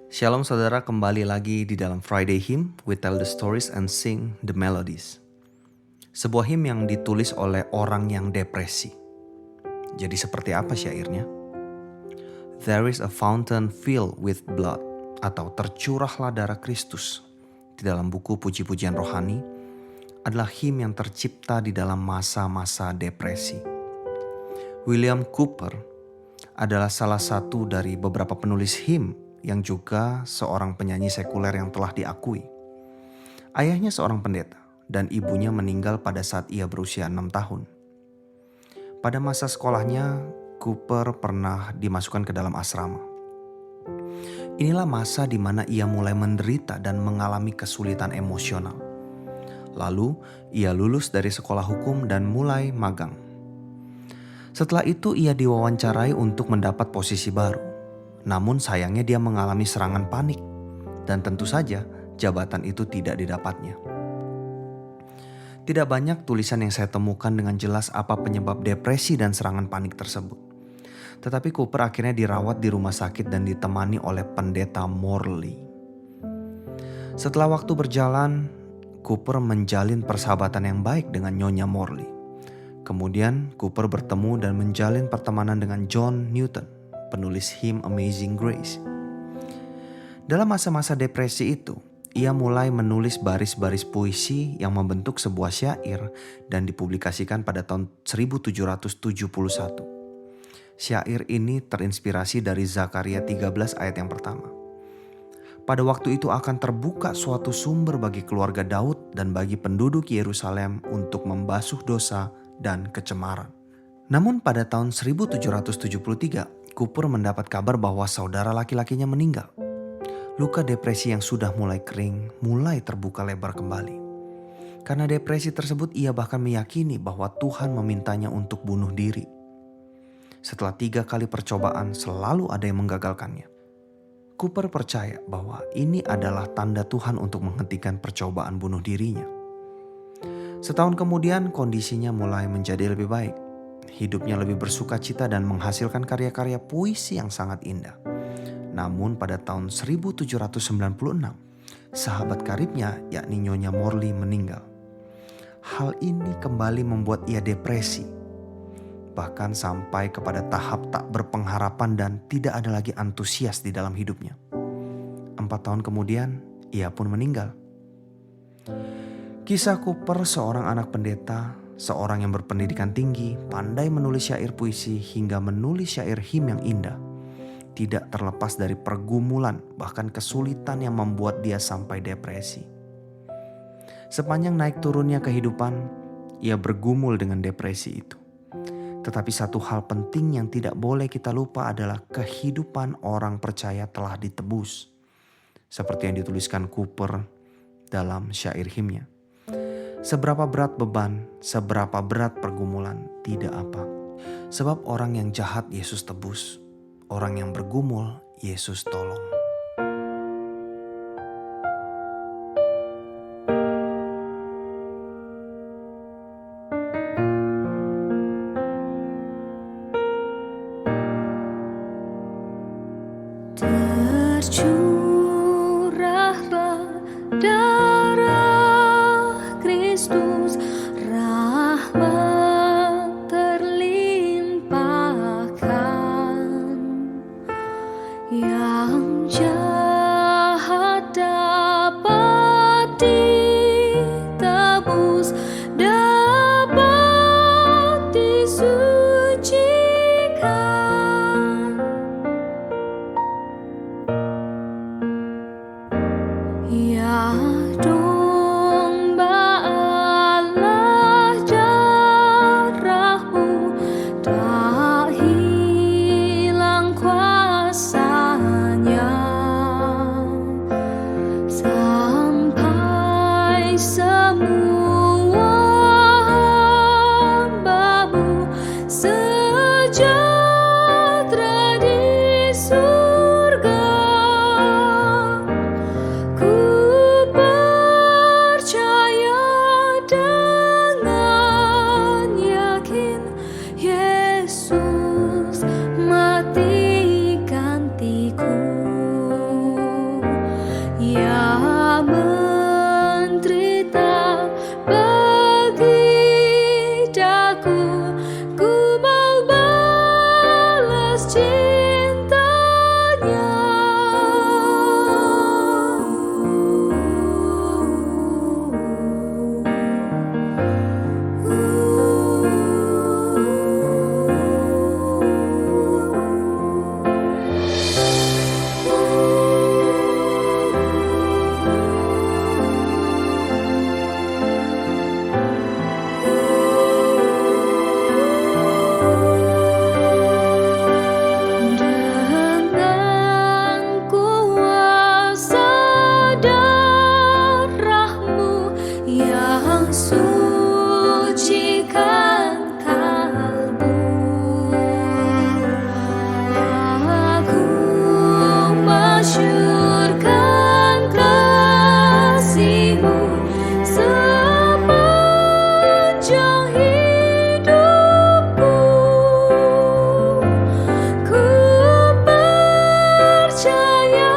Shalom saudara, kembali lagi di dalam Friday Hymn, We Tell the Stories and Sing the Melodies. Sebuah hymn yang ditulis oleh orang yang depresi. Jadi seperti apa syairnya? There is a fountain filled with blood, atau tercurahlah darah Kristus. Di dalam buku puji-pujian rohani, adalah hymn yang tercipta di dalam masa-masa depresi. William Cowper adalah salah satu dari beberapa penulis hymn yang juga seorang penyanyi sekuler yang telah diakui. Ayahnya seorang pendeta dan ibunya meninggal pada saat ia berusia 6 tahun. Pada masa sekolahnya, Cowper pernah dimasukkan ke dalam asrama. Inilah masa di mana ia mulai menderita dan mengalami kesulitan emosional. Lalu, ia lulus dari sekolah hukum dan mulai magang. Setelah itu ia diwawancarai untuk mendapat posisi baru. Namun sayangnya dia mengalami serangan panik dan tentu saja jabatan itu tidak didapatnya. Tidak banyak tulisan yang saya temukan dengan jelas apa penyebab depresi dan serangan panik tersebut. Tetapi Cowper akhirnya dirawat di rumah sakit dan ditemani oleh pendeta Morley. Setelah waktu berjalan, Cowper menjalin persahabatan yang baik dengan Nyonya Morley. Kemudian Cowper bertemu dan menjalin pertemanan dengan John Newton, penulis hymn Amazing Grace. Dalam masa-masa depresi itu, ia mulai menulis baris-baris puisi yang membentuk sebuah syair dan dipublikasikan pada tahun 1771. Syair ini terinspirasi dari Zakaria 13 ayat yang pertama. Pada waktu itu akan terbuka suatu sumber bagi keluarga Daud dan bagi penduduk Yerusalem untuk membasuh dosa dan kecemaran. Namun pada tahun 1773, Cowper mendapat kabar bahwa saudara laki-lakinya meninggal. Luka depresi yang sudah mulai kering mulai terbuka lebar kembali. Karena depresi tersebut ia bahkan meyakini bahwa Tuhan memintanya untuk bunuh diri. Setelah 3 kali percobaan selalu ada yang menggagalkannya. Cowper percaya bahwa ini adalah tanda Tuhan untuk menghentikan percobaan bunuh dirinya. Setahun kemudian kondisinya mulai menjadi lebih baik. Hidupnya lebih bersukacita dan menghasilkan karya-karya puisi yang sangat indah. Namun pada tahun 1796, sahabat karibnya yakni Nyonya Morley meninggal. Hal ini kembali membuat ia depresi. Bahkan sampai kepada tahap tak berpengharapan dan tidak ada lagi antusias di dalam hidupnya. 4 tahun kemudian, ia pun meninggal. Kisah Cowper, seorang anak pendeta, seorang yang berpendidikan tinggi, pandai menulis syair puisi hingga menulis syair hymn yang indah, tidak terlepas dari pergumulan bahkan kesulitan yang membuat dia sampai depresi. Sepanjang naik turunnya kehidupan, ia bergumul dengan depresi itu. Tetapi satu hal penting yang tidak boleh kita lupa adalah kehidupan orang percaya telah ditebus. Seperti yang dituliskan Cowper dalam syair hymnya. Seberapa berat beban, seberapa berat pergumulan, tidak apa. Sebab orang yang jahat Yesus tebus, orang yang bergumul Yesus tolong. Tercurahlah darah Kristus, rahmat terlimpahkan, yang jahat dapat ditebus, dapat disucikan. Ya domba Allah, darahmu tak hilang kuasanya. percaya